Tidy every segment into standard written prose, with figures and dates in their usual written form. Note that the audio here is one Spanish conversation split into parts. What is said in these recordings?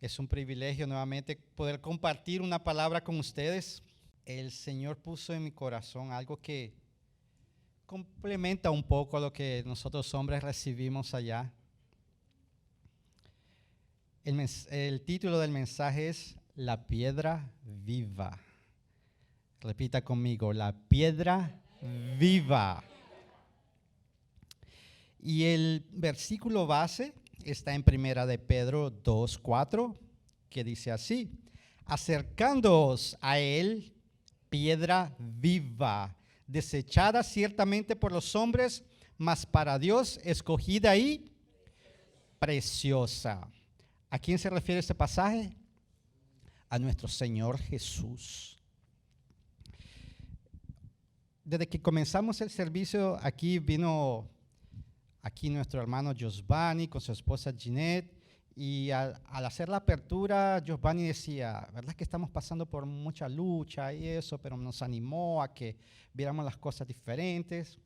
Es un privilegio nuevamente poder compartir una palabra con ustedes. El Señor puso en mi corazón algo que complementa un poco lo que nosotros hombres recibimos allá. El título del mensaje es La piedra viva. Repita conmigo, la piedra viva. Y el versículo base está en Primera de Pedro 2:4, que dice así: acercándoos a él, piedra viva, desechada ciertamente por los hombres, mas para Dios escogida y preciosa. ¿A quién se refiere este pasaje? A nuestro Señor Jesús. Desde que comenzamos el servicio, aquí vino nuestro hermano Giovanni con su esposa Ginette, y al hacer la apertura, Giovanni decía, ¿verdad que estamos pasando por mucha lucha y eso? Pero nos animó a que viéramos las cosas diferentes.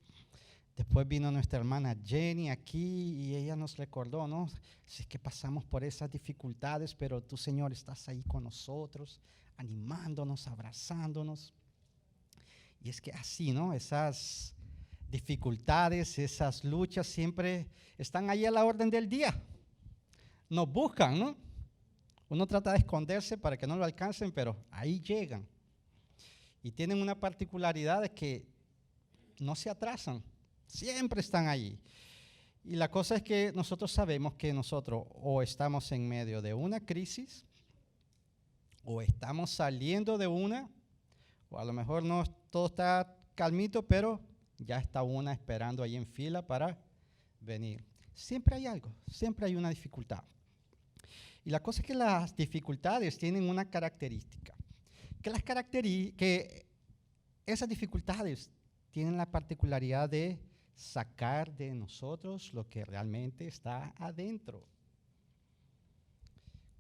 Después vino nuestra hermana Jenny aquí y ella nos recordó, ¿no? Si es que pasamos por esas dificultades, pero tú, Señor, estás ahí con nosotros, animándonos, abrazándonos. Y es que así, ¿no? Esas dificultades, esas luchas siempre están ahí a la orden del día. Nos buscan, ¿no? Uno trata de esconderse para que no lo alcancen, pero ahí llegan. Y tienen una particularidad de que no se atrasan, siempre están ahí. Y la cosa es que nosotros sabemos que nosotros o estamos en medio de una crisis, o estamos saliendo de una, o a lo mejor no todo está calmito, pero ya está una esperando ahí en fila para venir. Siempre hay algo, siempre hay una dificultad. Y la cosa es que las dificultades tienen una característica, que esas dificultades tienen la particularidad de sacar de nosotros lo que realmente está adentro.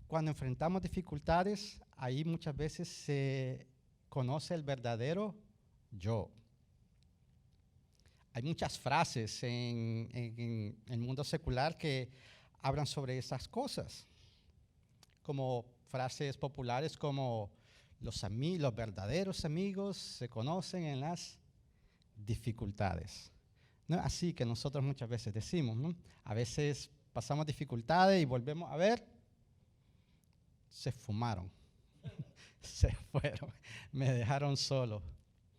Cuando enfrentamos dificultades, ahí muchas veces se conoce el verdadero yo. Hay muchas frases en el mundo secular que hablan sobre esas cosas, como frases populares como los verdaderos amigos se conocen en las dificultades, ¿no? Así que nosotros muchas veces decimos, ¿no? A veces pasamos dificultades y volvemos a ver, se fumaron, se fueron, me dejaron solo.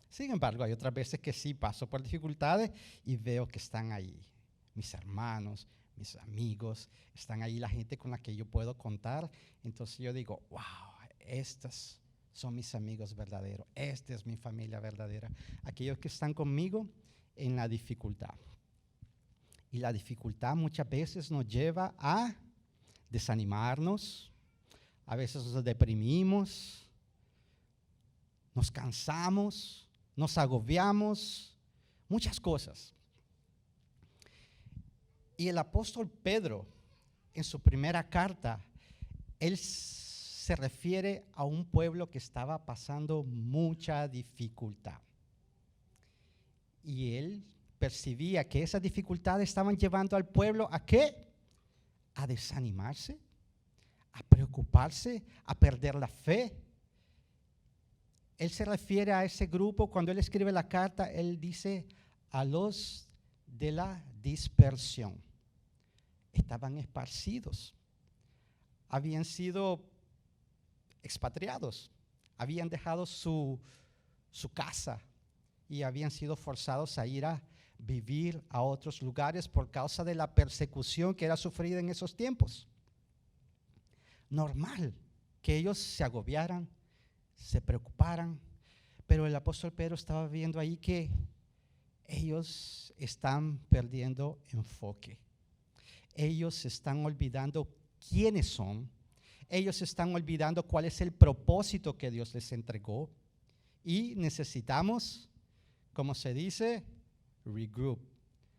Sin embargo, hay otras veces que sí paso por dificultades y veo que están ahí. Mis hermanos, mis amigos, están ahí la gente con la que yo puedo contar. Entonces yo digo, wow, estos son mis amigos verdaderos. Esta es mi familia verdadera. Aquellos que están conmigo en la dificultad. Y la dificultad muchas veces nos lleva a desanimarnos. A veces nos deprimimos. Nos cansamos. Nos agobiamos, muchas cosas. Y el apóstol Pedro, en su primera carta, él se refiere a un pueblo que estaba pasando mucha dificultad. Y él percibía que esas dificultades estaban llevando al pueblo ¿a qué? A desanimarse, a preocuparse, a perder la fe. Él se refiere a ese grupo, cuando él escribe la carta, él dice a los de la dispersión. Estaban esparcidos, habían sido expatriados, habían dejado su casa y habían sido forzados a ir a vivir a otros lugares por causa de la persecución que era sufrida en esos tiempos. Normal que ellos se agobiaran, se preocuparan, pero el apóstol Pedro estaba viendo ahí que ellos están perdiendo enfoque. Ellos están olvidando quiénes son. Ellos están olvidando cuál es el propósito que Dios les entregó. Y necesitamos, como se dice, regroup.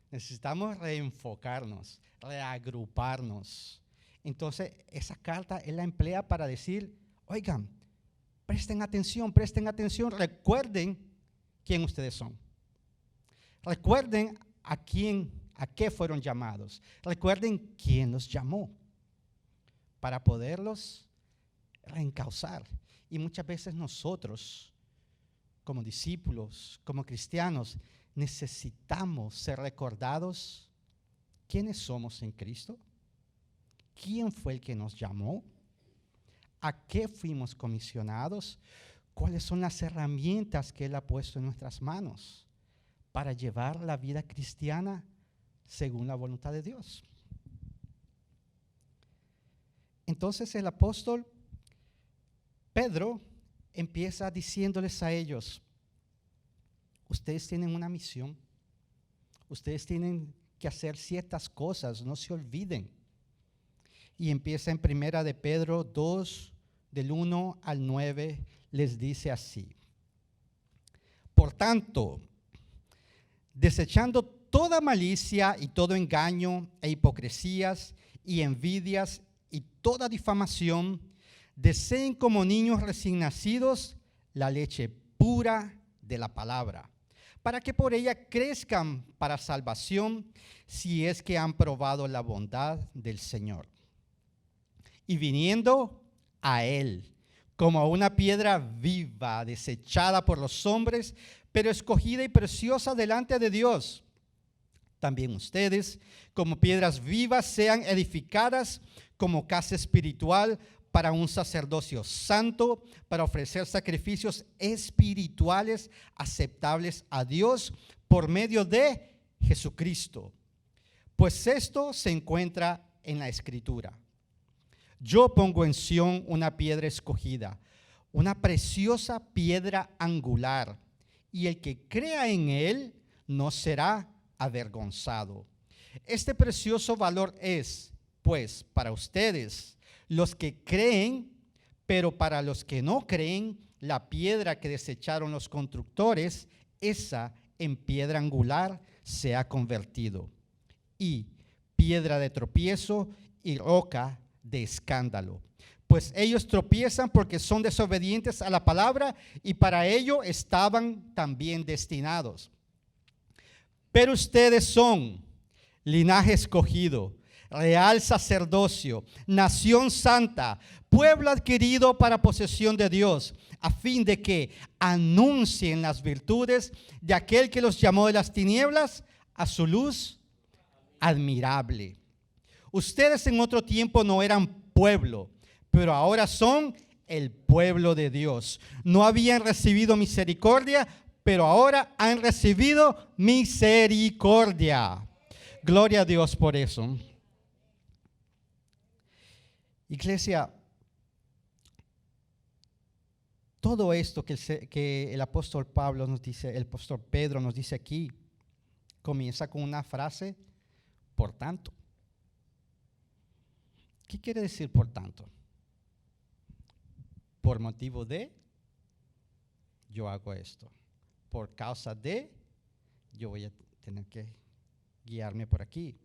Necesitamos reenfocarnos, reagruparnos. Entonces, esa carta él la emplea para decir, oigan, presten atención, recuerden quién ustedes son. Recuerden a qué fueron llamados. Recuerden quién los llamó para poderlos reencauzar. Y muchas veces nosotros, como discípulos, como cristianos, necesitamos ser recordados quiénes somos en Cristo, quién fue el que nos llamó, a qué fuimos comisionados, cuáles son las herramientas que Él ha puesto en nuestras manos para llevar la vida cristiana según la voluntad de Dios. Entonces el apóstol Pedro empieza diciéndoles a ellos: ustedes tienen una misión, ustedes tienen que hacer ciertas cosas, no se olviden. Y empieza en 1 de Pedro 2, del 1 al 9, les dice así: por tanto, desechando toda malicia y todo engaño e hipocresías y envidias y toda difamación, deseen como niños recién nacidos la leche pura de la palabra, para que por ella crezcan para salvación, si es que han probado la bondad del Señor. Y viniendo a Él, como a una piedra viva, desechada por los hombres, pero escogida y preciosa delante de Dios, también ustedes, como piedras vivas, sean edificadas como casa espiritual para un sacerdocio santo, para ofrecer sacrificios espirituales aceptables a Dios por medio de Jesucristo. Pues esto se encuentra en la Escritura: yo pongo en Sión una piedra escogida, una preciosa piedra angular, y el que crea en Él no será avergonzado. Este precioso valor es, pues, para ustedes, los que creen, pero para los que no creen, la piedra que desecharon los constructores, esa en piedra angular se ha convertido, y piedra de tropiezo y roca de escándalo. Pues ellos tropiezan porque son desobedientes a la palabra, y para ello estaban también destinados. Pero ustedes son linaje escogido, real sacerdocio, nación santa, pueblo adquirido para posesión de Dios, a fin de que anuncien las virtudes de aquel que los llamó de las tinieblas a su luz admirable. Ustedes en otro tiempo no eran pueblo, pero ahora son el pueblo de Dios. No habían recibido misericordia, pero ahora han recibido misericordia. Gloria a Dios por eso. Iglesia, todo esto que el apóstol Pablo nos dice, el apóstol Pedro nos dice aquí, comienza con una frase: por tanto. ¿Qué quiere decir por tanto? Por motivo de, yo hago esto. Por causa de, yo voy a tener que guiarme por aquí.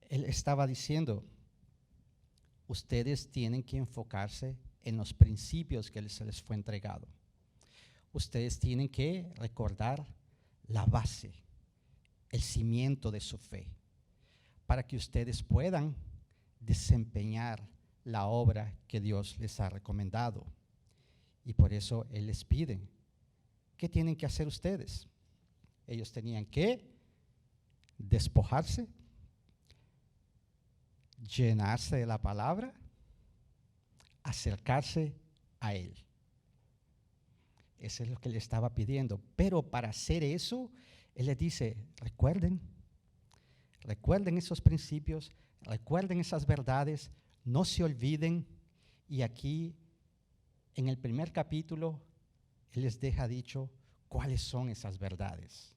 Él estaba diciendo: ustedes tienen que enfocarse en los principios que se les fue entregado. Ustedes tienen que recordar la base, el cimiento de su fe, para que ustedes puedan desempeñar la obra que Dios les ha recomendado. Y por eso Él les pide, ¿qué tienen que hacer ustedes? Ellos tenían que despojarse, llenarse de la palabra, acercarse a Él. Eso es lo que le estaba pidiendo. Pero para hacer eso, Él les dice: recuerden esos principios, recuerden esas verdades, no se olviden. Y aquí, en el primer capítulo, Él les deja dicho cuáles son esas verdades.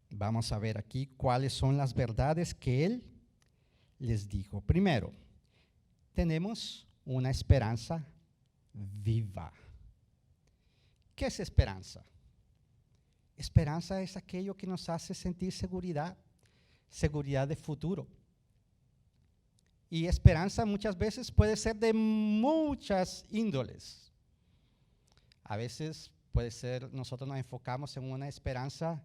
Vamos a ver aquí cuáles son las verdades que Él les dijo. Primero, tenemos una esperanza viva. ¿Qué es esperanza? Esperanza es aquello que nos hace sentir seguridad de futuro. Y esperanza muchas veces puede ser de muchas índoles. A veces puede ser, nosotros nos enfocamos en una esperanza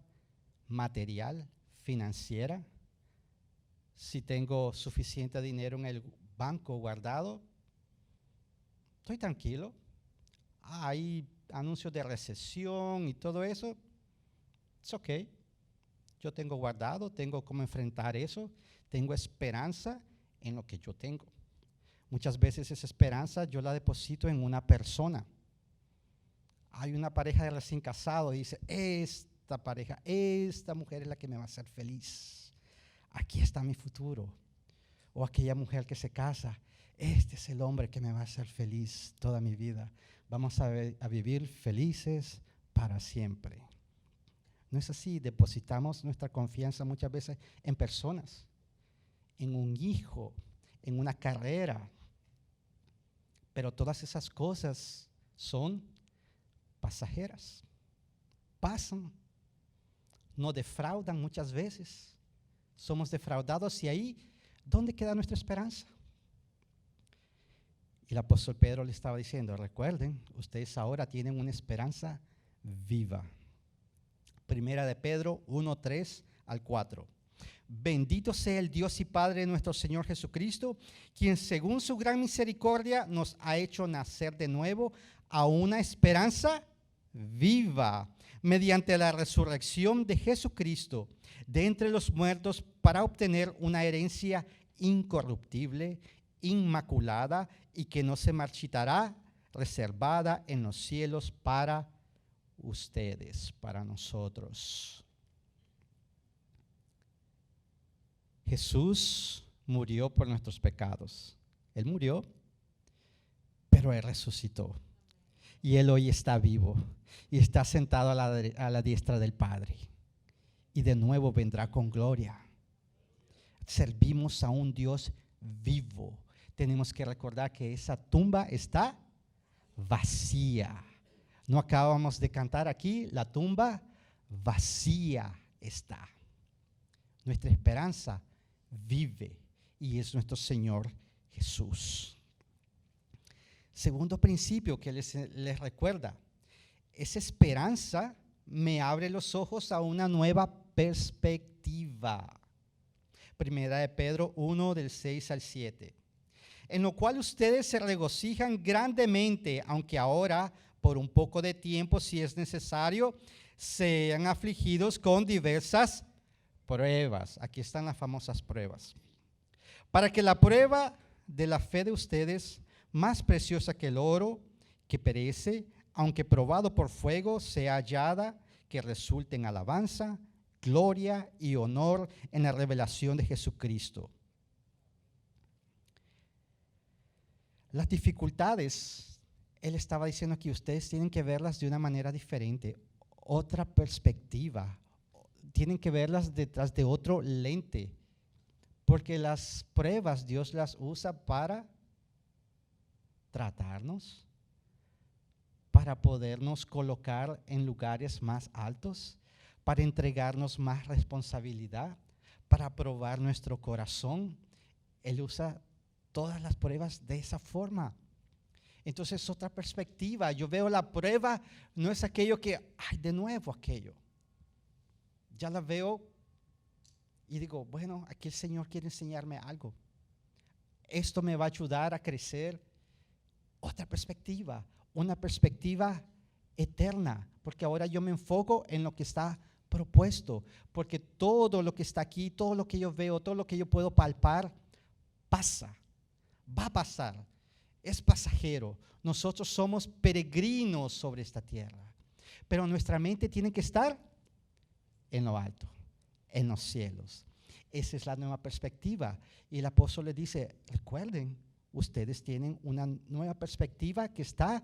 material, financiera. Si tengo suficiente dinero en el banco guardado, estoy tranquilo. Hay anuncios de recesión y todo eso, es ok. Yo tengo guardado, tengo cómo enfrentar eso, tengo esperanza en lo que yo tengo. Muchas veces esa esperanza yo la deposito en una persona. Hay una pareja de recién casado y dice, esta pareja, esta mujer es la que me va a hacer feliz. Aquí está mi futuro. O aquella mujer que se casa, este es el hombre que me va a hacer feliz toda mi vida. Vamos a vivir felices para siempre. No es así, depositamos nuestra confianza muchas veces en personas, en un hijo, en una carrera. Pero todas esas cosas son pasajeras, pasan, nos defraudan muchas veces. Somos defraudados y ahí, ¿dónde queda nuestra esperanza? Y el apóstol Pedro le estaba diciendo, recuerden, ustedes ahora tienen una esperanza viva. Primera de Pedro 1:3 al 4. Bendito sea el Dios y Padre de nuestro Señor Jesucristo, quien según su gran misericordia nos ha hecho nacer de nuevo a una esperanza viva, mediante la resurrección de Jesucristo de entre los muertos, para obtener una herencia incorruptible, inmaculada y que no se marchitará, reservada en los cielos para ustedes, para nosotros. Jesús murió por nuestros pecados. Él murió, pero Él resucitó. Y Él hoy está vivo y está sentado a la diestra del Padre. Y de nuevo vendrá con gloria. Servimos a un Dios vivo. Tenemos que recordar que esa tumba está vacía. No acabamos de cantar aquí, la tumba vacía está. Nuestra esperanza vive y es nuestro Señor Jesús. Segundo principio que les recuerda, esa esperanza me abre los ojos a una nueva perspectiva. Primera de Pedro 1 del 6 al 7. En lo cual ustedes se regocijan grandemente, aunque ahora por un poco de tiempo, si es necesario, sean afligidos con diversas pruebas. Aquí están las famosas pruebas. Para que la prueba de la fe de ustedes, más preciosa que el oro, que perece, aunque probado por fuego, sea hallada, que resulte en alabanza, gloria y honor en la revelación de Jesucristo. Las dificultades, él estaba diciendo que ustedes tienen que verlas de una manera diferente, otra perspectiva. Tienen que verlas detrás de otro lente, porque las pruebas Dios las usa para tratarnos, para podernos colocar en lugares más altos, para entregarnos más responsabilidad, para probar nuestro corazón. Él usa todas las pruebas de esa forma. Entonces, otra perspectiva. Yo veo la prueba, no es aquello que, ay, de nuevo aquello. Ya la veo y digo, bueno, aquí el Señor quiere enseñarme algo. Esto me va a ayudar a crecer. Otra perspectiva, una perspectiva eterna, porque ahora yo me enfoco en lo que está propuesto, porque todo lo que está aquí, todo lo que yo veo, todo lo que yo puedo palpar, pasa, va a pasar, es pasajero. Nosotros somos peregrinos sobre esta tierra, pero nuestra mente tiene que estar en lo alto, en los cielos. Esa es la nueva perspectiva. Y el apóstol le dice, recuerden, ustedes tienen una nueva perspectiva que está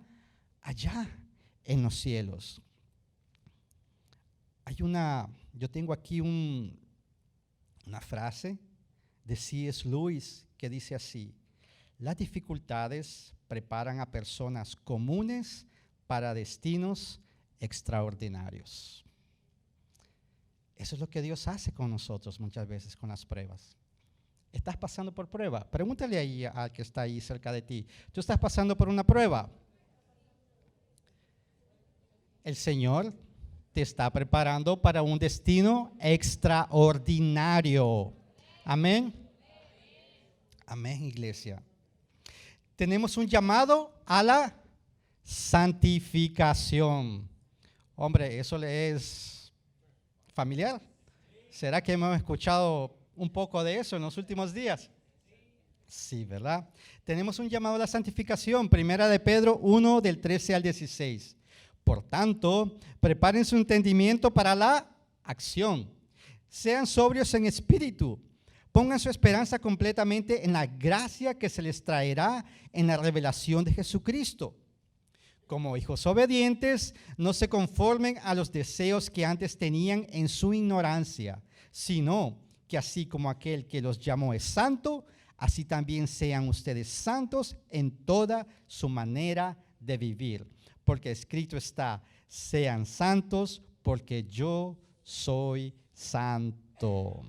en los cielos. Yo tengo aquí una frase de C.S. Lewis que dice así: las dificultades preparan a personas comunes para destinos extraordinarios. Eso es lo que Dios hace con nosotros muchas veces con las pruebas. ¿Estás pasando por prueba? Pregúntale ahí al que está ahí cerca de ti. ¿Tú estás pasando por una prueba? El Señor te está preparando para un destino extraordinario. Amén. Amén, iglesia. Tenemos un llamado a la santificación. Hombre, ¿eso le es familiar? ¿Será que hemos escuchado un poco de eso en los últimos días? Sí, ¿verdad? Tenemos un llamado a la santificación. Primera de Pedro 1, del 13 al 16. Por tanto, preparen su entendimiento para la acción. Sean sobrios en espíritu. Pongan su esperanza completamente en la gracia que se les traerá en la revelación de Jesucristo. Como hijos obedientes, no se conformen a los deseos que antes tenían en su ignorancia, sino que así como aquel que los llamó es santo, así también sean ustedes santos en toda su manera de vivir. Porque escrito está, sean santos porque yo soy santo.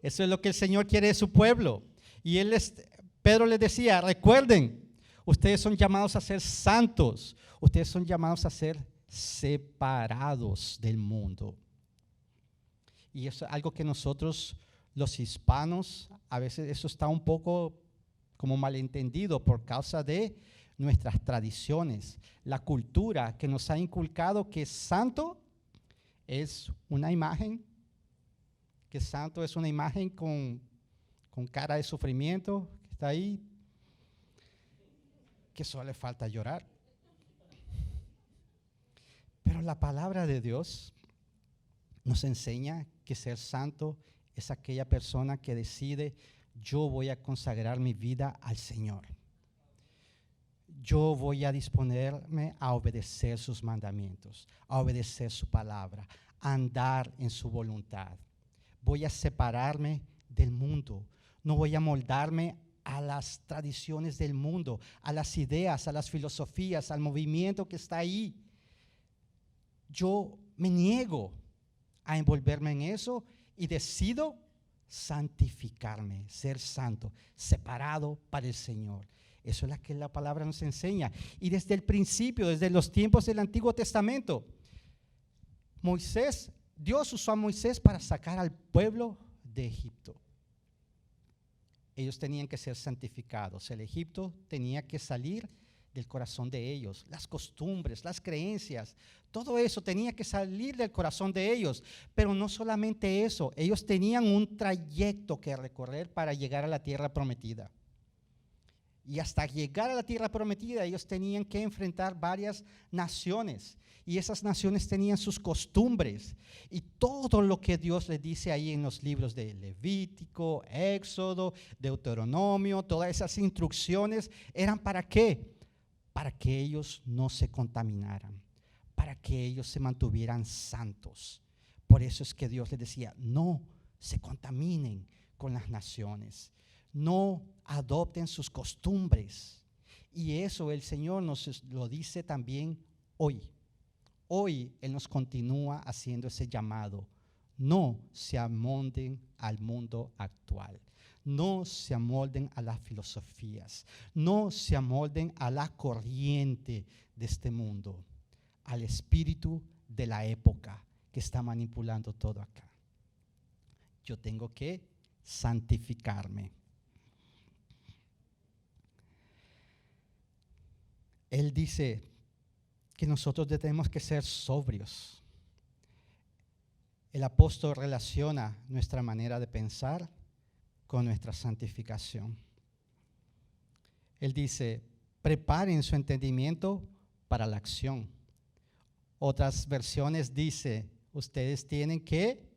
Eso es lo que el Señor quiere de su pueblo. Y Pedro les decía, recuerden, ustedes son llamados a ser santos. Ustedes son llamados a ser separados del mundo. Y eso es algo que nosotros, los hispanos, a veces eso está un poco como malentendido por causa de nuestras tradiciones. La cultura que nos ha inculcado que santo es una imagen, que santo es una imagen con cara de sufrimiento, que está ahí, que solo le falta llorar. Pero la palabra de Dios nos enseña que ser santo es aquella persona que decide, yo voy a consagrar mi vida al Señor. Yo voy a disponerme a obedecer sus mandamientos, a obedecer su palabra, a andar en su voluntad. Voy a separarme del mundo, no voy a moldarme a las tradiciones del mundo, a las ideas, a las filosofías, al movimiento que está ahí. Yo me niego a envolverme en eso y decido santificarme, ser santo, separado para el Señor. Eso es lo que la palabra nos enseña. Y desde el principio, desde los tiempos del Antiguo Testamento, Dios usó a Moisés para sacar al pueblo de Egipto. Ellos tenían que ser santificados. El Egipto tenía que salir del corazón de ellos. Las costumbres, las creencias, todo eso tenía que salir del corazón de ellos. Pero no solamente eso, ellos tenían un trayecto que recorrer para llegar a la tierra prometida. Y hasta llegar a la tierra prometida, ellos tenían que enfrentar varias naciones. Y esas naciones tenían sus costumbres. Y todo lo que Dios les dice ahí en los libros de Levítico, Éxodo, Deuteronomio, todas esas instrucciones, ¿eran para qué? Para que ellos no se contaminaran, para que ellos se mantuvieran santos. Por eso es que Dios les decía, no se contaminen con las naciones. No adopten sus costumbres. Y eso el Señor nos lo dice también hoy. Hoy Él nos continúa haciendo ese llamado. No se amolden al mundo actual. No se amolden a las filosofías. No se amolden a la corriente de este mundo. Al espíritu de la época que está manipulando todo acá. Yo tengo que santificarme. Él dice que nosotros tenemos que ser sobrios. El apóstol relaciona nuestra manera de pensar con nuestra santificación. Él dice, preparen su entendimiento para la acción. Otras versiones dice, ustedes tienen que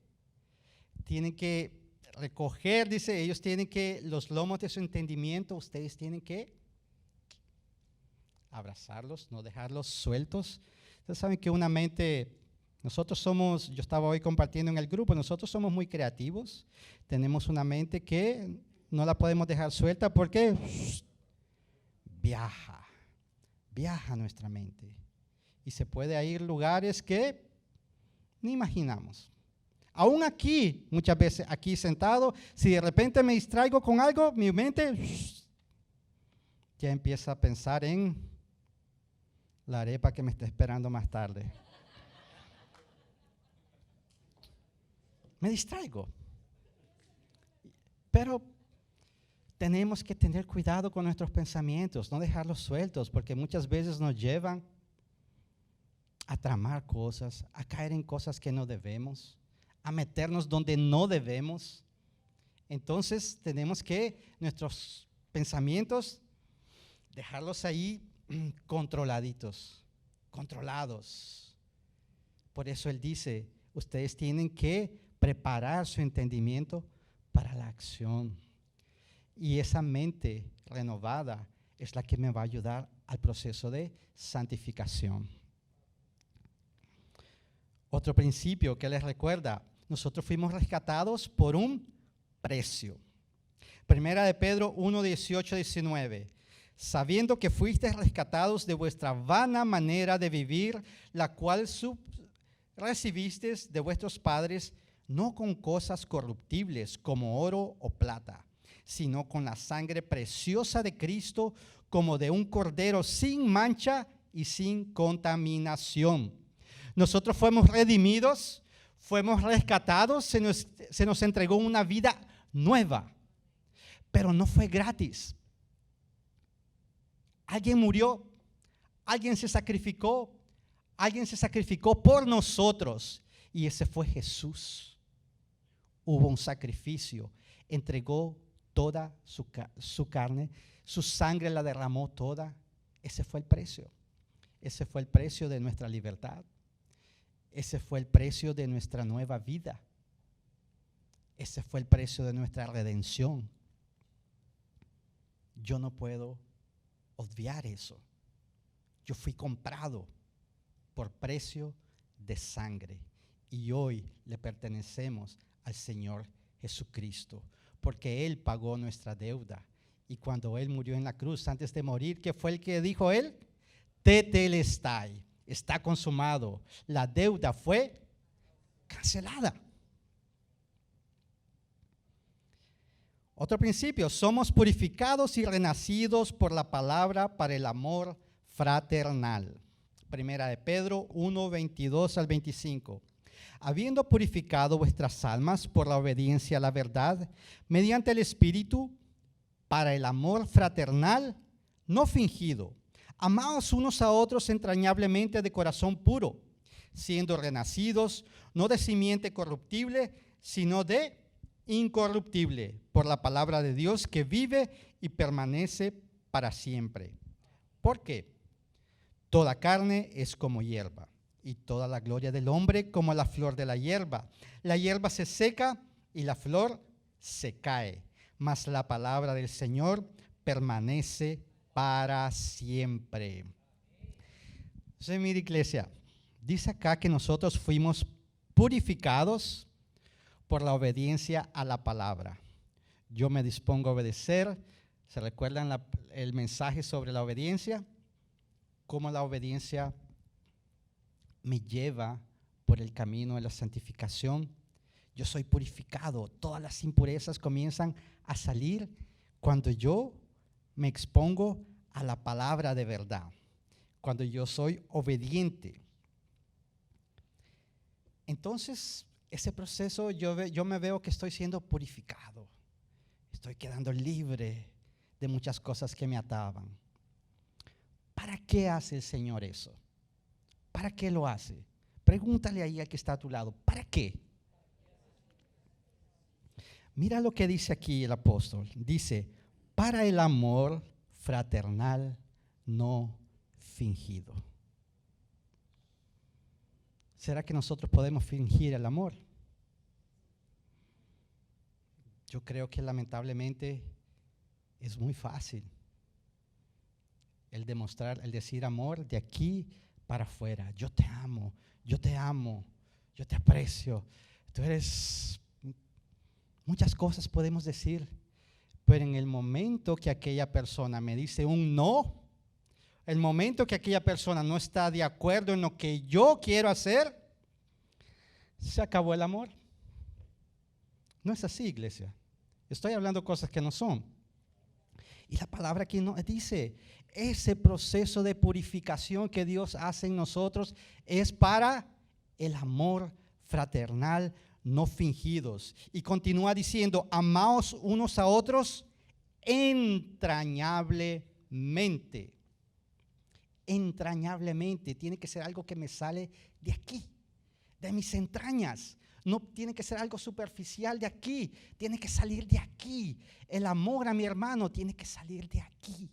recoger, dice, ellos tienen que, los lomos de su entendimiento, ustedes tienen que abrazarlos, no dejarlos sueltos. Ustedes saben que una mente, nosotros somos, yo estaba hoy compartiendo en el grupo, nosotros somos muy creativos, tenemos una mente que no la podemos dejar suelta porque viaja nuestra mente y se puede ir a lugares que ni imaginamos. Aún aquí, muchas veces aquí sentado, si de repente me distraigo con algo, mi mente ya empieza a pensar en la arepa que me está esperando más tarde. Me distraigo. Pero tenemos que tener cuidado con nuestros pensamientos, no dejarlos sueltos, porque muchas veces nos llevan a tramar cosas, a caer en cosas que no debemos, a meternos donde no debemos. Entonces tenemos que nuestros pensamientos dejarlos ahí controlados. Por eso Él dice, ustedes tienen que preparar su entendimiento para la acción. Y esa mente renovada es la que me va a ayudar al proceso de santificación. Otro principio que les recuerda, nosotros fuimos rescatados por un precio. Primera de Pedro 1, 18, 19. Sabiendo que fuisteis rescatados de vuestra vana manera de vivir, la cual recibisteis de vuestros padres, no con cosas corruptibles como oro o plata, sino con la sangre preciosa de Cristo, como de un cordero sin mancha y sin contaminación. Nosotros fuimos redimidos, fuimos rescatados, se nos entregó una vida nueva, pero no fue gratis. Alguien murió, alguien se sacrificó por nosotros, y ese fue Jesús. Hubo un sacrificio, entregó toda su carne, su sangre la derramó toda. Ese fue el precio. Ese fue el precio de nuestra libertad. Ese fue el precio de nuestra nueva vida. Ese fue el precio de nuestra redención. Yo no puedo obviar eso. Yo fui comprado por precio de sangre y hoy le pertenecemos al Señor Jesucristo, porque Él pagó nuestra deuda. Y cuando Él murió en la cruz, antes de morir, ¿qué fue el que dijo Él? Tetelestai, está consumado. La deuda fue cancelada. Otro principio, somos purificados y renacidos por la palabra para el amor fraternal. Primera de Pedro 1, 22 al 25. Habiendo purificado vuestras almas por la obediencia a la verdad, mediante el Espíritu, para el amor fraternal no fingido, amaos unos a otros entrañablemente de corazón puro, siendo renacidos no de simiente corruptible, sino de incorruptible, por la palabra de Dios que vive y permanece para siempre. ¿Por qué? Toda carne es como hierba, y toda la gloria del hombre como la flor de la hierba. La hierba se seca y la flor se cae, mas la palabra del Señor permanece para siempre. Entonces, mira, iglesia, dice acá que nosotros fuimos purificados por la obediencia a la palabra. Yo me dispongo a obedecer. ¿Se recuerdan el mensaje sobre la obediencia? Cómo la obediencia me lleva por el camino de la santificación. Yo soy purificado. Todas las impurezas comienzan a salir cuando yo me expongo a la palabra de verdad, cuando yo soy obediente. Entonces, ese proceso yo me veo que estoy siendo purificado. Estoy quedando libre de muchas cosas que me ataban. ¿Para qué hace el Señor eso? ¿Para qué lo hace? Pregúntale ahí al que está a tu lado, ¿para qué? Mira lo que dice aquí el apóstol. Dice, para el amor fraternal no fingido. ¿Será que nosotros podemos fingir el amor? Yo creo que lamentablemente es muy fácil el demostrar, el decir amor de aquí para afuera. Yo te amo, yo te aprecio. Tú eres, muchas cosas podemos decir, pero en el momento que aquella persona me dice un no, el momento que aquella persona no está de acuerdo en lo que yo quiero hacer, se acabó el amor. No es así, iglesia. Estoy hablando cosas que no son. Y la palabra aquí nos dice, ese proceso de purificación que Dios hace en nosotros es para el amor fraternal no fingidos. Y continúa diciendo, amaos unos a otros entrañablemente. Entrañablemente. Tiene que ser algo que me sale de aquí, de mis entrañas. No tiene que ser algo superficial de aquí, tiene que salir de aquí. El amor a mi hermano tiene que salir de aquí.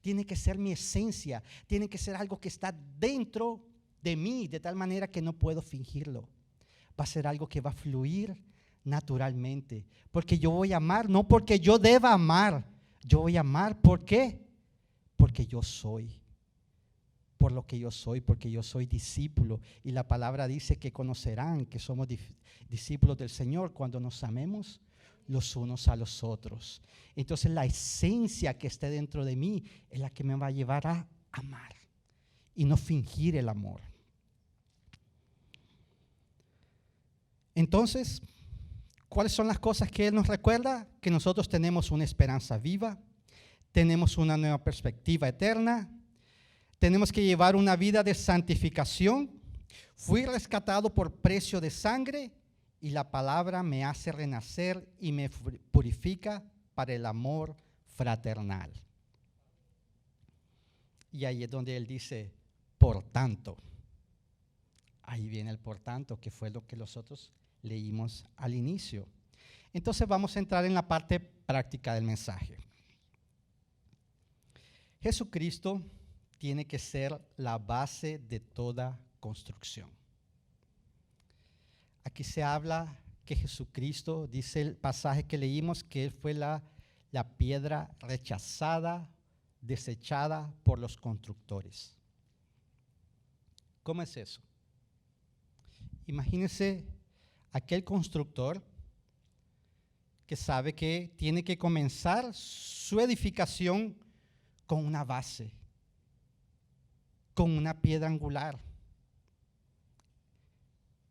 Tiene que ser mi esencia, tiene que ser algo que está dentro de mí, de tal manera que no puedo fingirlo. Va a ser algo que va a fluir naturalmente, porque yo voy a amar, no porque yo deba amar. Yo voy a amar, ¿por qué? Porque yo soy. Por lo que yo soy, porque yo soy discípulo. Y la palabra dice que conocerán que somos discípulos del Señor cuando nos amemos los unos a los otros. Entonces la esencia que esté dentro de mí es la que me va a llevar a amar y no fingir el amor. Entonces, ¿cuáles son las cosas que Él nos recuerda? Que nosotros tenemos una esperanza viva, tenemos una nueva perspectiva eterna, tenemos que llevar una vida de santificación. Fui rescatado por precio de sangre y la palabra me hace renacer y me purifica para el amor fraternal. Y ahí es donde él dice, por tanto. Ahí viene el por tanto, que fue lo que nosotros leímos al inicio. Entonces vamos a entrar en la parte práctica del mensaje. Jesucristo tiene que ser la base de toda construcción. Aquí se habla que Jesucristo, dice el pasaje que leímos, que Él fue la piedra rechazada, desechada por los constructores. ¿Cómo es eso? Imagínense aquel constructor que sabe que tiene que comenzar su edificación con una base, con una piedra angular.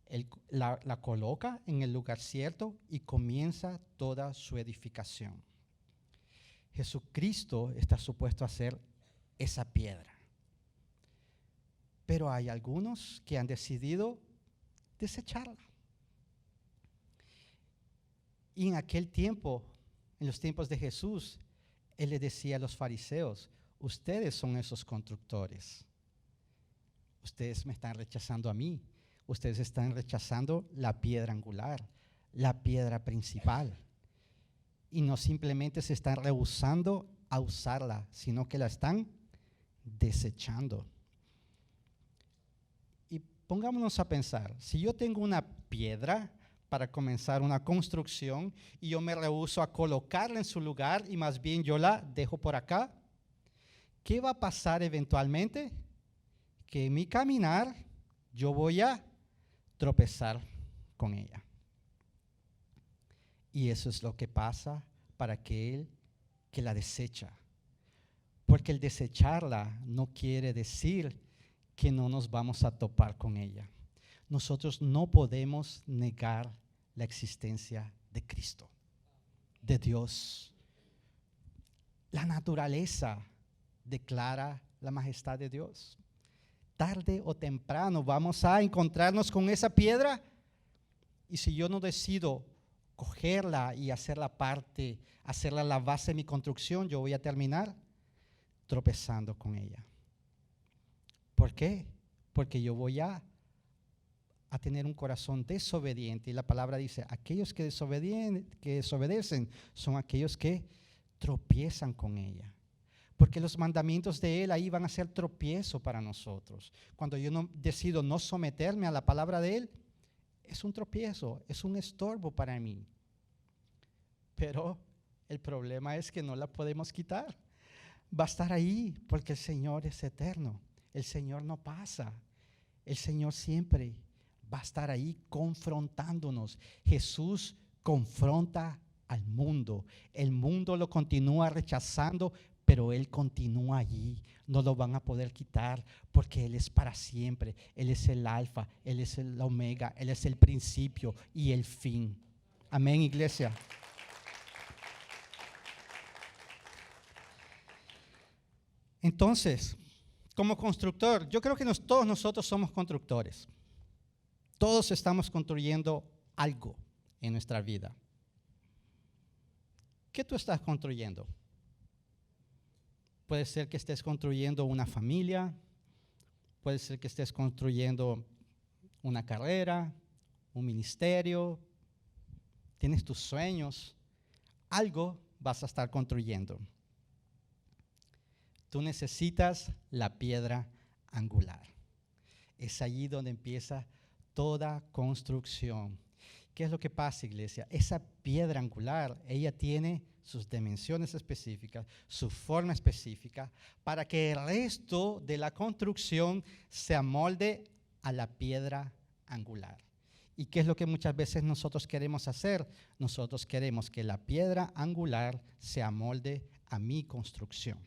Él la coloca en el lugar cierto y comienza toda su edificación. Jesucristo está supuesto a ser esa piedra. Pero hay algunos que han decidido desecharla. Y en aquel tiempo, en los tiempos de Jesús, Él le decía a los fariseos, ustedes son esos constructores. Ustedes me están rechazando a mí. Ustedes están rechazando la piedra angular, la piedra principal. Y no simplemente se están rehusando a usarla, sino que la están desechando. Y pongámonos a pensar, si yo tengo una piedra para comenzar una construcción y yo me rehuso a colocarla en su lugar y más bien yo la dejo por acá, ¿qué va a pasar eventualmente? Que en mi caminar yo voy a tropezar con ella. Y eso es lo que pasa para aquel que la desecha. Porque el desecharla no quiere decir que no nos vamos a topar con ella. Nosotros no podemos negar la existencia de Cristo, de Dios. La naturaleza declara la majestad de Dios. Tarde o temprano vamos a encontrarnos con esa piedra y si yo no decido cogerla y hacerla parte, hacerla la base de mi construcción, yo voy a terminar tropezando con ella. ¿Por qué? Porque yo voy a tener un corazón desobediente y la palabra dice, aquellos que desobedecen son aquellos que tropiezan con ella. Porque los mandamientos de Él ahí van a ser tropiezo para nosotros. Cuando yo decido no someterme a la palabra de Él, es un tropiezo, es un estorbo para mí. Pero el problema es que no la podemos quitar. Va a estar ahí porque el Señor es eterno. El Señor no pasa. El Señor siempre va a estar ahí confrontándonos. Jesús confronta al mundo. El mundo lo continúa rechazando, pero Él continúa allí, no lo van a poder quitar porque Él es para siempre. Él es el alfa, Él es el omega, Él es el principio y el fin. Amén, iglesia. Entonces, como constructor, yo creo que todos nosotros somos constructores. Todos estamos construyendo algo en nuestra vida. ¿Qué tú estás construyendo? Puede ser que estés construyendo una familia, puede ser que estés construyendo una carrera, un ministerio, tienes tus sueños, algo vas a estar construyendo. Tú necesitas la piedra angular. Es allí donde empieza toda construcción. ¿Qué es lo que pasa, iglesia? Esa piedra angular, ella tiene sus dimensiones específicas, su forma específica, para que el resto de la construcción se amolde a la piedra angular. ¿Y qué es lo que muchas veces nosotros queremos hacer? Nosotros queremos que la piedra angular se amolde a mi construcción.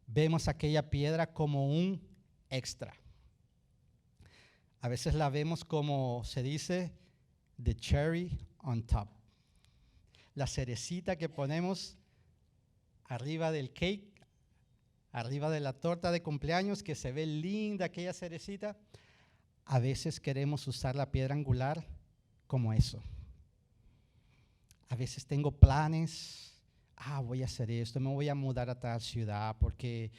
Vemos aquella piedra como un extra. A veces la vemos como se dice, the cherry on top. La cerecita que ponemos arriba del cake, arriba de la torta de cumpleaños, que se ve linda aquella cerecita. A veces queremos usar la piedra angular como eso. A veces tengo planes, voy a hacer esto, me voy a mudar a tal ciudad porque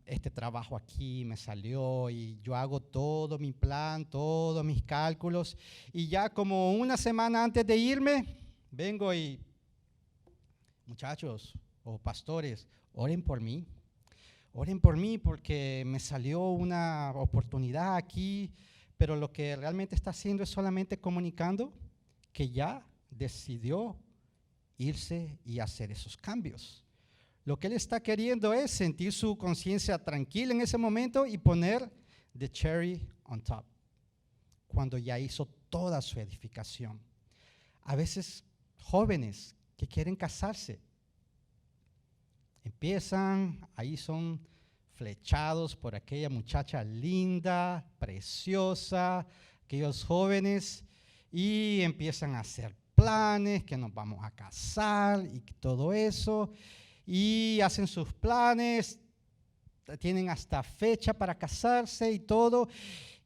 este trabajo aquí me salió y yo hago todo mi plan, todos mis cálculos y ya como una semana antes de irme, vengo y, muchachos o pastores, oren por mí porque me salió una oportunidad aquí, pero lo que realmente está haciendo es solamente comunicando que ya decidió irse y hacer esos cambios. Lo que él está queriendo es sentir su conciencia tranquila en ese momento y poner the cherry on top, cuando ya hizo toda su edificación. A veces jóvenes que quieren casarse, empiezan, ahí son flechados por aquella muchacha linda, preciosa, aquellos jóvenes, y empiezan a hacer planes, que nos vamos a casar y todo eso, y hacen sus planes, tienen hasta fecha para casarse y todo,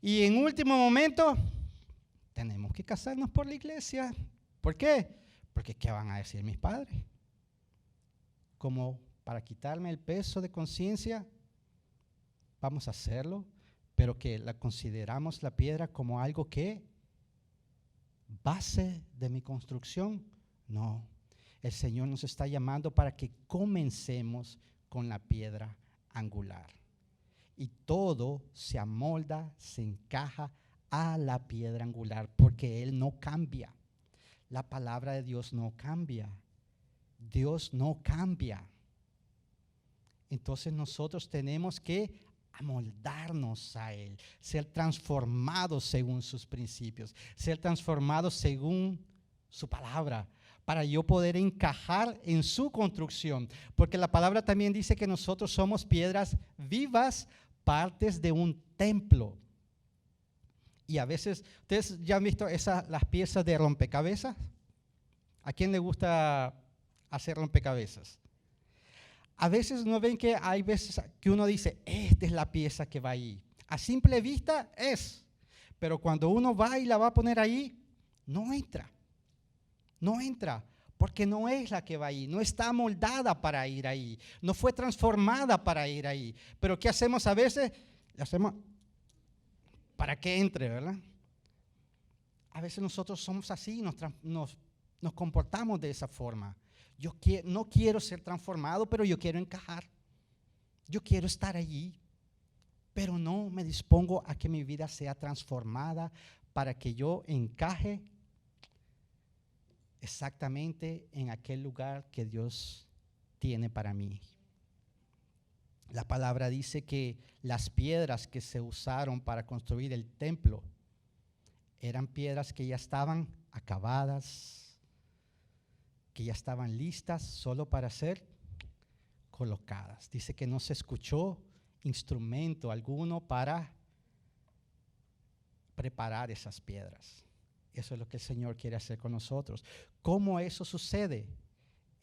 y en último momento tenemos que casarnos por la iglesia. ¿Por qué? Porque ¿qué van a decir mis padres? Como para quitarme el peso de conciencia, vamos a hacerlo, pero que la consideramos la piedra como algo que base de mi construcción. No, el Señor nos está llamando para que comencemos con la piedra angular. Y todo se amolda, se encaja a la piedra angular, porque Él no cambia. La palabra de Dios no cambia. Dios no cambia. Entonces nosotros tenemos que amoldarnos a Él, ser transformados según sus principios, ser transformados según su palabra, para yo poder encajar en su construcción. Porque la palabra también dice que nosotros somos piedras vivas, partes de un templo. Y a veces, ¿ustedes ya han visto las piezas de rompecabezas? ¿A quién le gusta hacer rompecabezas? A veces no ven que hay veces que uno dice, esta es la pieza que va ahí. A simple vista es, pero cuando uno va y la va a poner ahí, no entra, porque no es la que va ahí, no está moldada para ir ahí, no fue transformada para ir ahí. Pero ¿qué hacemos a veces? Le hacemos para que entre, ¿verdad? A veces nosotros somos así, nos comportamos de esa forma. Yo no quiero ser transformado, pero yo quiero encajar. Yo quiero estar allí, pero no me dispongo a que mi vida sea transformada para que yo encaje exactamente en aquel lugar que Dios tiene para mí. La palabra dice que las piedras que se usaron para construir el templo eran piedras que ya estaban acabadas, que ya estaban listas solo para ser colocadas. Dice que no se escuchó instrumento alguno para preparar esas piedras. Eso es lo que el Señor quiere hacer con nosotros. ¿Cómo eso sucede?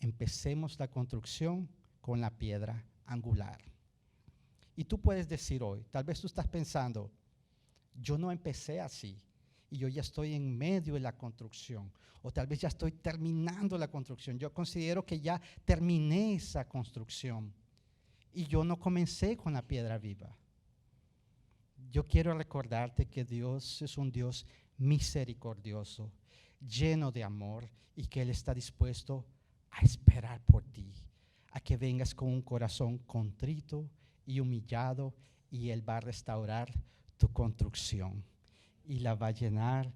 Empecemos la construcción con la piedra angular. Y tú puedes decir hoy, tal vez tú estás pensando, yo no empecé así. y yo ya estoy en medio de la construcción, o tal vez ya estoy terminando la construcción. Yo considero que ya terminé esa construcción y yo no comencé con la piedra viva. Yo quiero recordarte que Dios es un Dios misericordioso, lleno de amor, y que Él está dispuesto a esperar por ti, a que vengas con un corazón contrito y humillado, y Él va a restaurar tu construcción y la va a llenar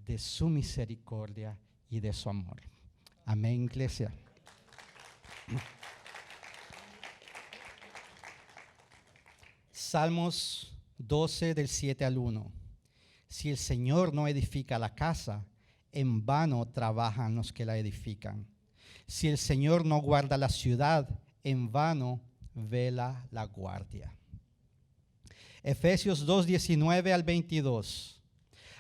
de su misericordia y de su amor. Amén, iglesia. Salmos 12 del 7 al 1. Si el Señor no edifica la casa, en vano trabajan los que la edifican. Si el Señor no guarda la ciudad, en vano vela la guardia. Efesios 2, 19 al 22.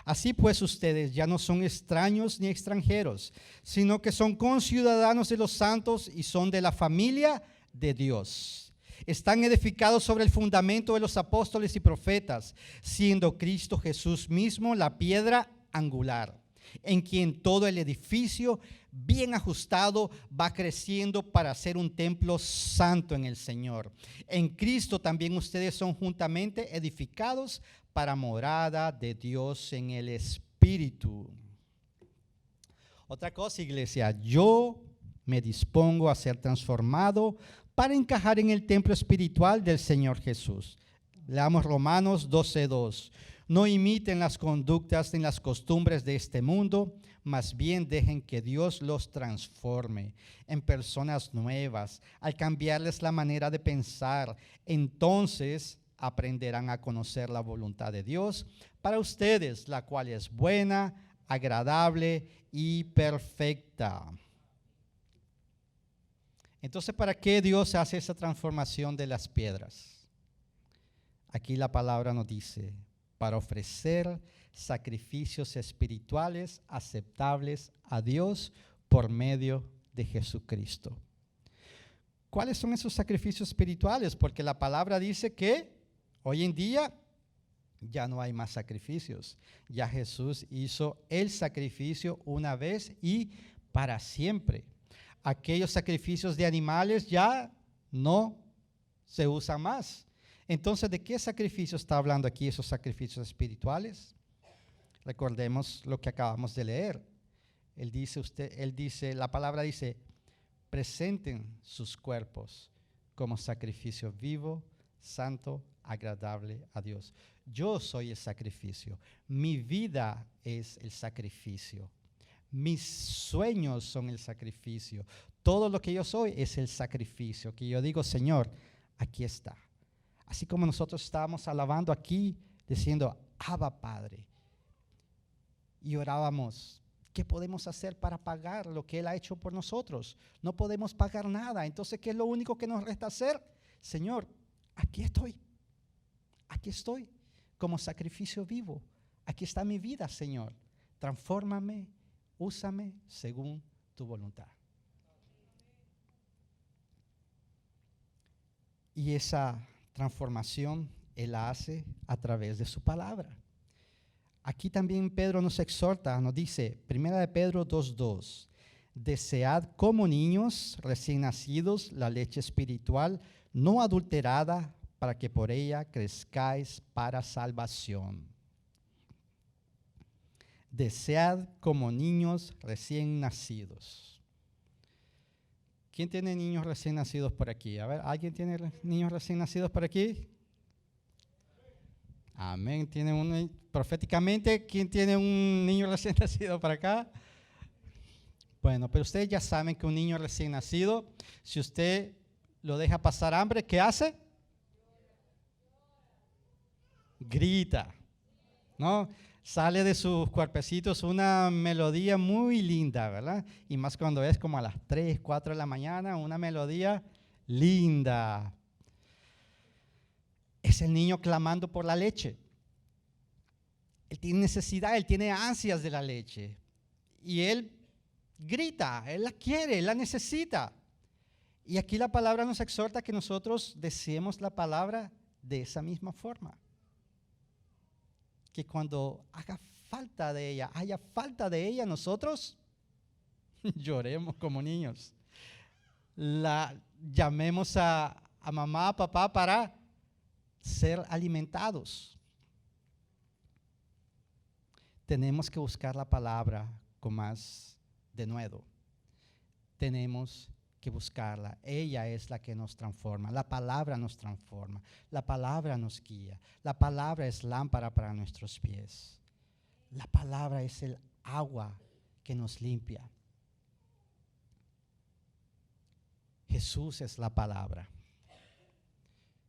Así pues ustedes ya no son extraños ni extranjeros, sino que son conciudadanos de los santos y son de la familia de Dios. Están edificados sobre el fundamento de los apóstoles y profetas, siendo Cristo Jesús mismo la piedra angular, en quien todo el edificio bien ajustado va creciendo para ser un templo santo en el Señor. En Cristo también ustedes son juntamente edificados para morada de Dios en el Espíritu. Otra cosa, iglesia, yo me dispongo a ser transformado para encajar en el templo espiritual del Señor Jesús. Leamos Romanos 12:2. No imiten las conductas ni las costumbres de este mundo, más bien dejen que Dios los transforme en personas nuevas, al cambiarles la manera de pensar. Entonces aprenderán a conocer la voluntad de Dios para ustedes, la cual es buena, agradable y perfecta. Entonces, ¿para qué Dios hace esa transformación de las piedras? Aquí la palabra nos dice: para ofrecer sacrificios espirituales aceptables a Dios por medio de Jesucristo. ¿Cuáles son esos sacrificios espirituales? Porque la palabra dice que hoy en día ya no hay más sacrificios. Ya Jesús hizo el sacrificio una vez y para siempre. Aquellos sacrificios de animales ya no se usan más. Entonces, ¿de qué sacrificio está hablando aquí, esos sacrificios espirituales? Recordemos lo que acabamos de leer. La palabra dice: presenten sus cuerpos como sacrificio vivo, santo, agradable a Dios. Yo soy el sacrificio. Mi vida es el sacrificio. Mis sueños son el sacrificio. Todo lo que yo soy es el sacrificio. Que yo digo: Señor, aquí está. Así como nosotros estábamos alabando aquí, diciendo: Abba, Padre. Y orábamos: ¿qué podemos hacer para pagar lo que Él ha hecho por nosotros? No podemos pagar nada. Entonces, ¿qué es lo único que nos resta hacer? Señor, aquí estoy. Aquí estoy como sacrificio vivo. Aquí está mi vida, Señor. Transfórmame, úsame según tu voluntad. Y esa transformación Él la hace a través de su palabra. Aquí también Pedro nos exhorta, nos dice, 1 de Pedro 2:2, desead como niños recién nacidos la leche espiritual no adulterada, para que por ella crezcáis para salvación. Desead como niños recién nacidos. ¿Quién tiene niños recién nacidos por aquí? A ver, ¿alguien tiene niños recién nacidos por aquí? Amén. Proféticamente, ¿quién tiene un niño recién nacido por acá? Bueno, pero ustedes ya saben que un niño recién nacido, si usted lo deja pasar hambre, ¿qué hace? Grita, ¿no? Sale de sus cuerpecitos una melodía muy linda, ¿verdad? Y más cuando es como a las 3, 4 de la mañana, una melodía linda. Es el niño clamando por la leche. Él tiene necesidad, él tiene ansias de la leche. Y él grita, él la quiere, él la necesita. Y aquí la palabra nos exhorta que nosotros deseemos la palabra de esa misma forma. Que cuando haga falta de ella, haya falta de ella, nosotros lloremos como niños. Llamemos a mamá, a papá para ser alimentados. Tenemos que buscar la palabra con más denuedo. Tenemos que buscarla. Ella es la que nos transforma. La palabra nos transforma. La palabra nos guía. La palabra es lámpara para nuestros pies. La palabra es el agua que nos limpia. Jesús es la palabra.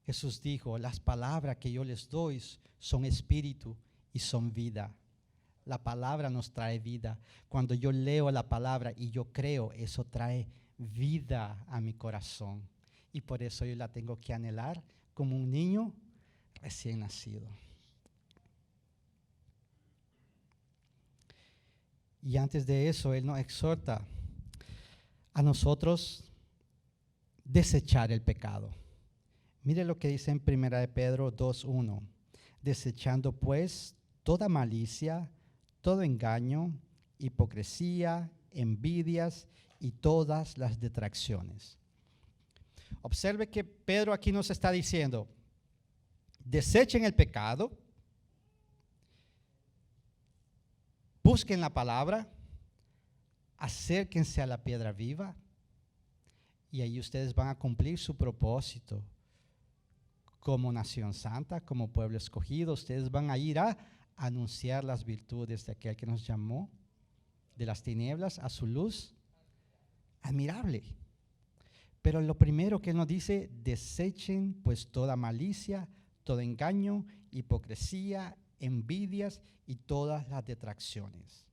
Jesús dijo, las palabras que yo les doy son espíritu y son vida. La palabra nos trae vida. Cuando yo leo la palabra y yo creo, eso trae vida a mi corazón. Y por eso yo la tengo que anhelar como un niño recién nacido. Y antes de eso, Él nos exhorta a nosotros desechar el pecado. Mire lo que dice en 1 de Pedro 2:1. Desechando pues toda malicia, todo engaño, hipocresía, envidias y todas las detracciones. Observe que Pedro aquí nos está diciendo, desechen el pecado, busquen la palabra, acérquense a la piedra viva y ahí ustedes van a cumplir su propósito como nación santa, como pueblo escogido. Ustedes van a ir a anunciar las virtudes de aquel que nos llamó de las tinieblas a su luz admirable. Pero lo primero que él nos dice, desechen pues toda malicia, todo engaño, hipocresía, envidias y todas las detracciones.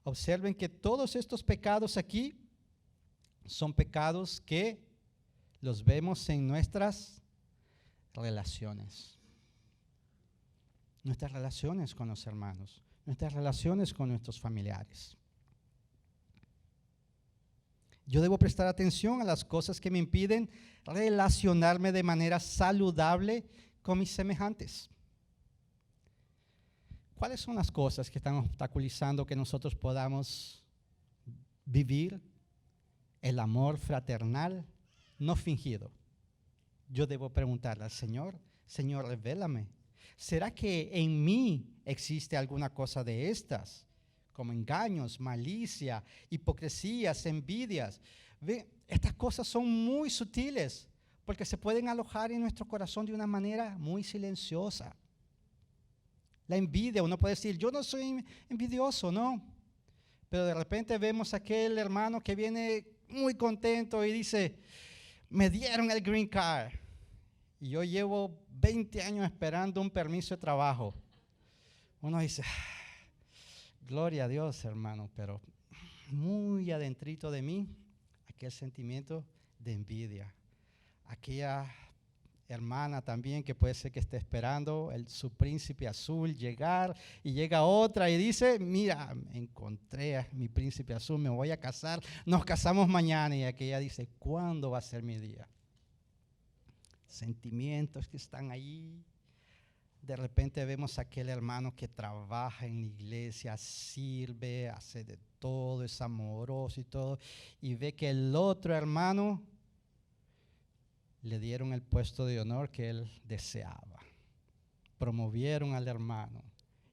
Observen que todos estos pecados aquí son pecados que los vemos en nuestras relaciones. Nuestras relaciones con los hermanos, nuestras relaciones con nuestros familiares. Yo debo prestar atención a las cosas que me impiden relacionarme de manera saludable con mis semejantes. ¿Cuáles son las cosas que están obstaculizando que nosotros podamos vivir el amor fraternal no fingido? Yo debo preguntarle al Señor, Señor, revélame. ¿Será que en mí existe alguna cosa de estas? Como engaños, malicia, hipocresías, envidias. ¿Ve? Estas cosas son muy sutiles porque se pueden alojar en nuestro corazón de una manera muy silenciosa. La envidia, uno puede decir, yo no soy envidioso, no. Pero de repente vemos a aquel hermano que viene muy contento y dice, me dieron el green card. Y yo llevo 20 años esperando un permiso de trabajo. Uno dice, gloria a Dios, hermano, pero muy adentrito de mí, aquel sentimiento de envidia. Aquella hermana también que puede ser que esté esperando su príncipe azul llegar y llega otra y dice, mira, encontré a mi príncipe azul, me voy a casar, nos casamos mañana. Y aquella dice, ¿cuándo va a ser mi día? Sentimientos que están ahí. De repente vemos a aquel hermano que trabaja en la iglesia, sirve, hace de todo, es amoroso y todo, y ve que el otro hermano le dieron el puesto de honor que él deseaba. Promovieron al hermano.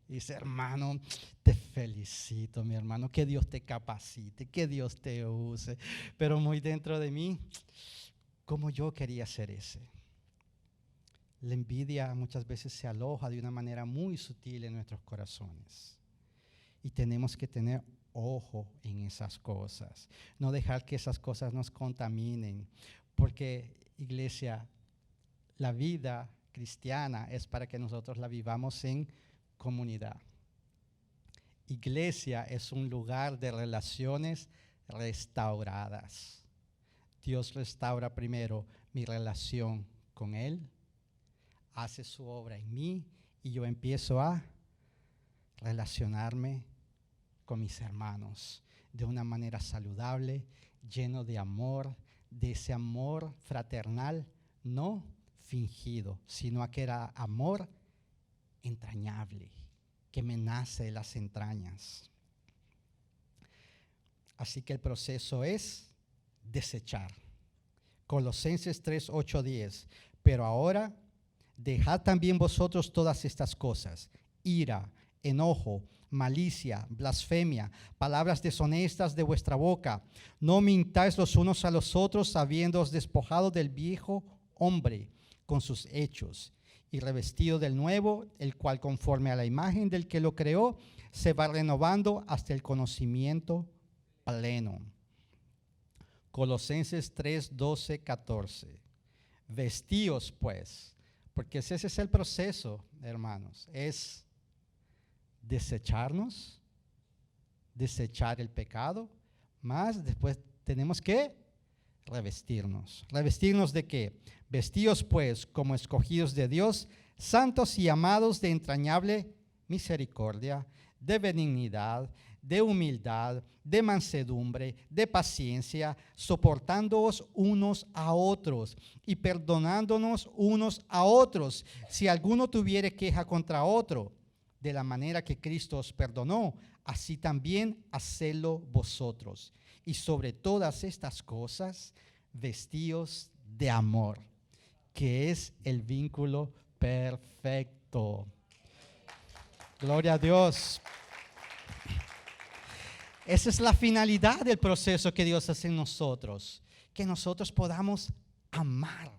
Y dice, hermano, te felicito, mi hermano, que Dios te capacite, que Dios te use. Pero muy dentro de mí, como yo quería ser ese. La envidia muchas veces se aloja de una manera muy sutil en nuestros corazones. Y tenemos que tener ojo en esas cosas. No dejar que esas cosas nos contaminen. Porque, iglesia, la vida cristiana es para que nosotros la vivamos en comunidad. Iglesia es un lugar de relaciones restauradas. Dios restaura primero mi relación con Él, hace su obra en mí y yo empiezo a relacionarme con mis hermanos de una manera saludable, lleno de amor, de ese amor fraternal, no fingido, sino que era amor entrañable, que me nace de las entrañas. Así que el proceso es desechar. Colosenses 3, 8, 10. Pero ahora, dejad también vosotros todas estas cosas: ira, enojo, malicia, blasfemia, palabras deshonestas de vuestra boca. No mintáis los unos a los otros, habiéndoos despojado del viejo hombre con sus hechos, y revestido del nuevo, el cual conforme a la imagen del que lo creó, se va renovando hasta el conocimiento pleno. Colosenses 3, 12, 14. Vestíos pues, porque ese es el proceso, hermanos, es desecharnos, desechar el pecado, más después tenemos que revestirnos. ¿Revestirnos de qué? Vestíos pues como escogidos de Dios, santos y amados, de entrañable misericordia, de benignidad, de humildad, de mansedumbre, de paciencia, soportándoos unos a otros y perdonándonos unos a otros, si alguno tuviere queja contra otro. De la manera que Cristo os perdonó, así también hacedlo vosotros. Y sobre todas estas cosas, vestíos de amor, que es el vínculo perfecto. Gloria a Dios. Esa es la finalidad del proceso que Dios hace en nosotros, que nosotros podamos amar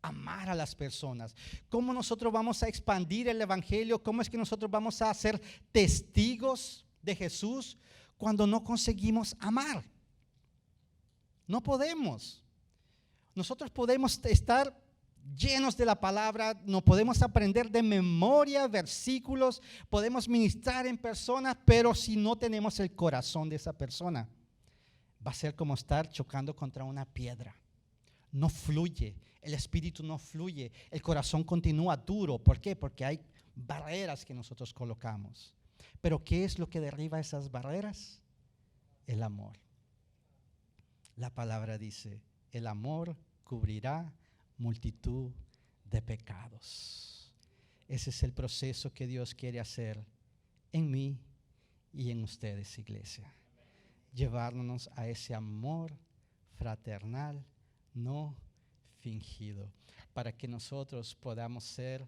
a las personas. ¿Cómo nosotros vamos a expandir el evangelio? ¿Cómo es que nosotros vamos a ser testigos de Jesús cuando no conseguimos amar? No podemos. Nosotros podemos estar llenos de la palabra, no podemos aprender de memoria versículos, podemos ministrar en personas, pero si no tenemos el corazón de esa persona, va a ser como estar chocando contra una piedra. No fluye, el espíritu no fluye, el corazón continúa duro. ¿Por qué? Porque hay barreras que nosotros colocamos. Pero ¿qué es lo que derriba esas barreras? El amor. La palabra dice, el amor cubrirá multitud de pecados. Ese es el proceso que Dios quiere hacer en mí y en ustedes, iglesia. Llevarnos a ese amor fraternal no fingido, para que nosotros podamos ser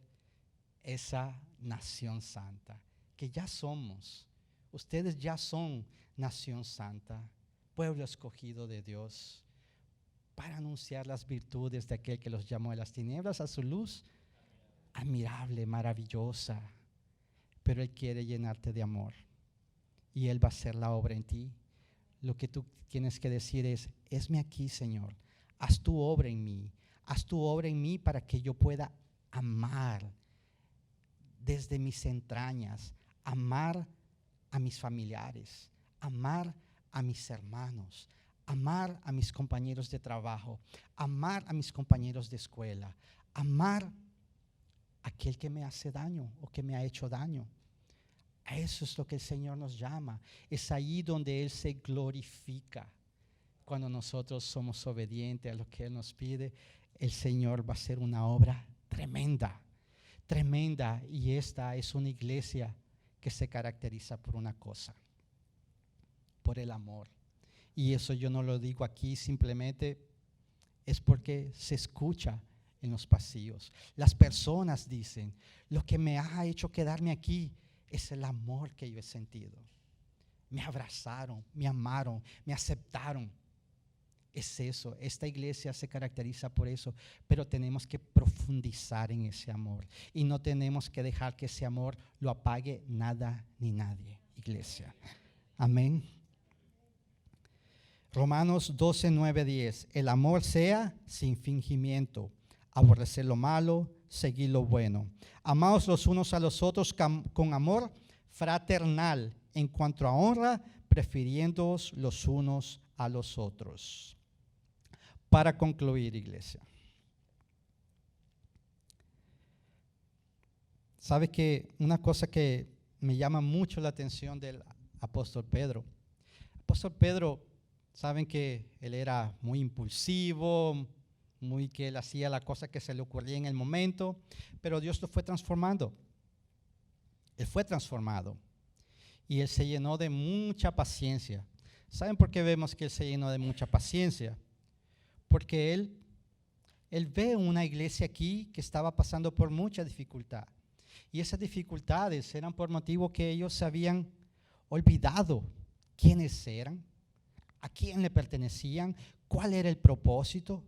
esa nación santa, que ya somos. Ustedes ya son nación santa, pueblo escogido de Dios, para anunciar las virtudes de aquel que los llamó de las tinieblas a su luz admirable, maravillosa. Pero Él quiere llenarte de amor y Él va a hacer la obra en ti. Lo que tú tienes que decir es: esme aquí, Señor, haz tu obra en mí, haz tu obra en mí para que yo pueda amar desde mis entrañas, amar a mis familiares, amar a mis hermanos, amar a mis compañeros de trabajo, amar a mis compañeros de escuela, amar a aquel que me hace daño o que me ha hecho daño. A eso es lo que el Señor nos llama. Es ahí donde Él se glorifica. Cuando nosotros somos obedientes a lo que Él nos pide, el Señor va a hacer una obra tremenda, tremenda. Y esta es una iglesia que se caracteriza por una cosa: por el amor. Y eso yo no lo digo aquí simplemente, es porque se escucha en los pasillos. Las personas dicen: lo que me ha hecho quedarme aquí es el amor que yo he sentido. Me abrazaron, me amaron, me aceptaron. Es eso, esta iglesia se caracteriza por eso, pero tenemos que profundizar en ese amor y no tenemos que dejar que ese amor lo apague nada ni nadie, iglesia. Amén. Romanos 12, 9, 10. El amor sea sin fingimiento, aborrecer lo malo, seguir lo bueno. Amaos los unos a los otros con amor fraternal, en cuanto a honra, prefiriéndoos los unos a los otros. Para concluir, iglesia, ¿sabe que una cosa que me llama mucho la atención del apóstol Pedro? Apóstol Pedro, saben que él era muy impulsivo, que él hacía la cosa que se le ocurría en el momento, pero Dios lo fue transformando. Él fue transformado y él se llenó de mucha paciencia. ¿Saben por qué vemos que él se llenó de mucha paciencia? Porque él ve una iglesia aquí que estaba pasando por mucha dificultad. Y esas dificultades eran por motivo que ellos se habían olvidado quiénes eran, a quién le pertenecían, cuál era el propósito.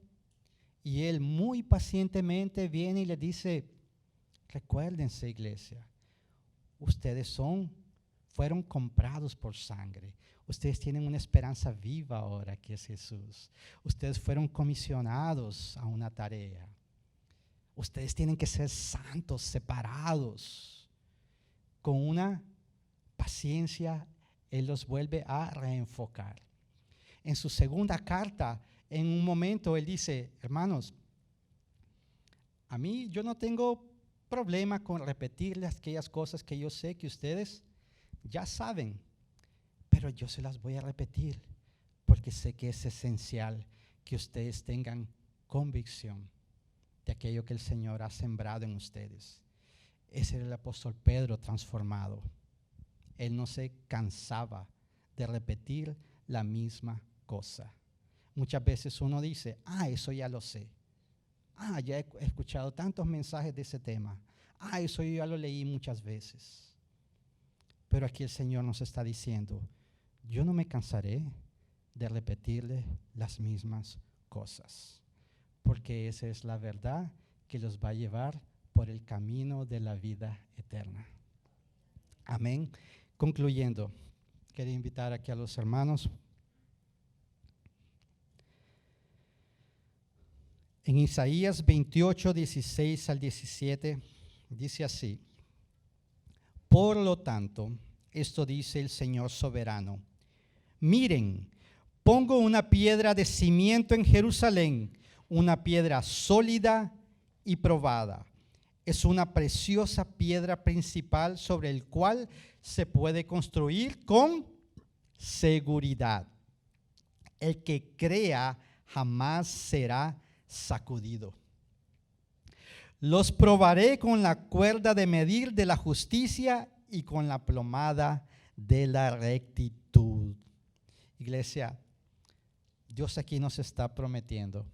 Y él muy pacientemente viene y le dice: recuérdense, iglesia, ustedes fueron comprados por sangre. Ustedes tienen una esperanza viva ahora, que es Jesús. Ustedes fueron comisionados a una tarea. Ustedes tienen que ser santos, separados. Con una paciencia, Él los vuelve a reenfocar. En su segunda carta, en un momento, Él dice: hermanos, a mí yo no tengo problema con repetirles aquellas cosas que yo sé que ustedes ya saben, pero yo se las voy a repetir porque sé que es esencial que ustedes tengan convicción de aquello que el Señor ha sembrado en ustedes. Ese era el apóstol Pedro transformado. Él no se cansaba de repetir la misma cosa. Muchas veces uno dice: eso ya lo sé. Ya he escuchado tantos mensajes de ese tema. Eso yo ya lo leí muchas veces. Pero aquí el Señor nos está diciendo: yo no me cansaré de repetirle las mismas cosas, porque esa es la verdad que los va a llevar por el camino de la vida eterna. Amén. Concluyendo, quería invitar aquí a los hermanos. En Isaías 28, 16 al 17, dice así: por lo tanto, esto dice el Señor soberano: miren, pongo una piedra de cimiento en Jerusalén, una piedra sólida y probada. Es una preciosa piedra principal sobre el cual se puede construir con seguridad. El que crea jamás será sacudido. Los probaré con la cuerda de medir de la justicia y con la plomada de la rectitud. Iglesia, Dios aquí nos está prometiendo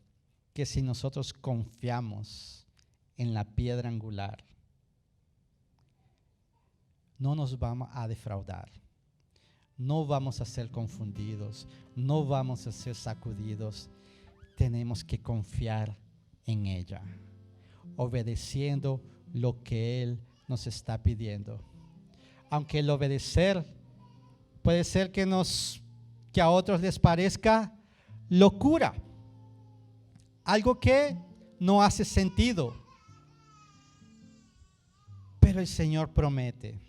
que si nosotros confiamos en la piedra angular, no nos vamos a defraudar, no vamos a ser confundidos, no vamos a ser sacudidos. Tenemos que confiar en ella, obedeciendo lo que Él nos está pidiendo. Aunque el obedecer puede ser que a otros les parezca locura, algo que no hace sentido. Pero el Señor promete: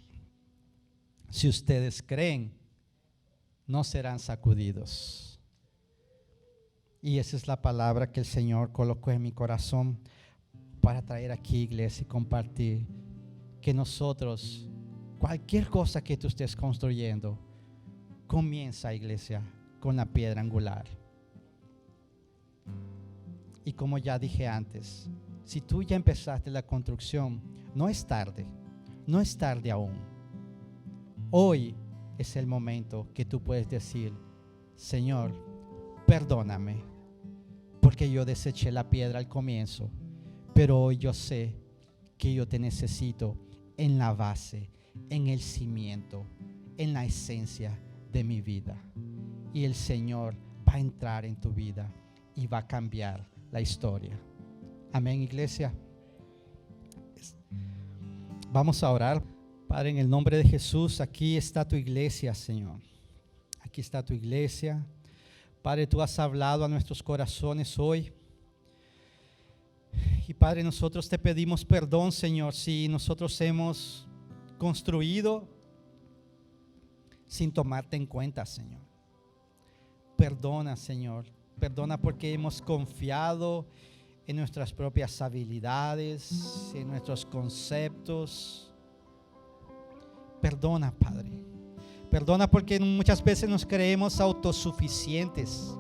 si ustedes creen, no serán sacudidos. Y esa es la palabra que el Señor colocó en mi corazón para traer aquí, iglesia, y compartir. Que nosotros, cualquier cosa que tú estés construyendo, comienza, iglesia, con la piedra angular. Y como ya dije antes, si tú ya empezaste la construcción, no es tarde, no es tarde aún. Hoy es el momento que tú puedes decir: Señor, perdóname, porque yo deseché la piedra al comienzo, pero hoy yo sé que yo te necesito en la base, en el cimiento, en la esencia de mi vida. Y el Señor va a entrar en tu vida y va a cambiar la historia. Amén, iglesia. Vamos a orar. Padre, en el nombre de Jesús, aquí está tu iglesia, Señor. Aquí está tu iglesia. Padre, tú has hablado a nuestros corazones hoy. Y Padre, nosotros te pedimos perdón, Señor, si nosotros hemos construido sin tomarte en cuenta, Señor. Perdona, Señor. Perdona porque hemos confiado en nuestras propias habilidades, en nuestros conceptos. Perdona, Padre. Perdona porque muchas veces nos creemos autosuficientes.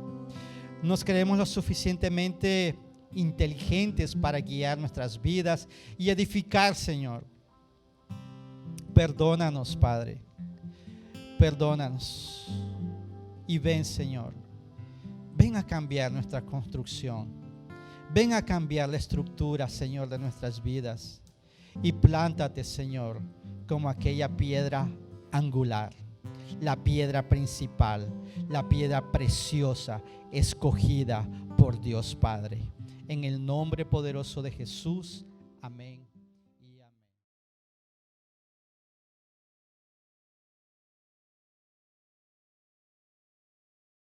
Nos creemos lo suficientemente inteligentes para guiar nuestras vidas y edificar, Señor. Perdónanos, Padre. Perdónanos. Y ven, Señor. Ven a cambiar nuestra construcción. Ven a cambiar la estructura, Señor, de nuestras vidas. Y plántate, Señor, como aquella piedra angular, la piedra principal, la piedra preciosa, escogida por Dios Padre. En el nombre poderoso de Jesús. Amén.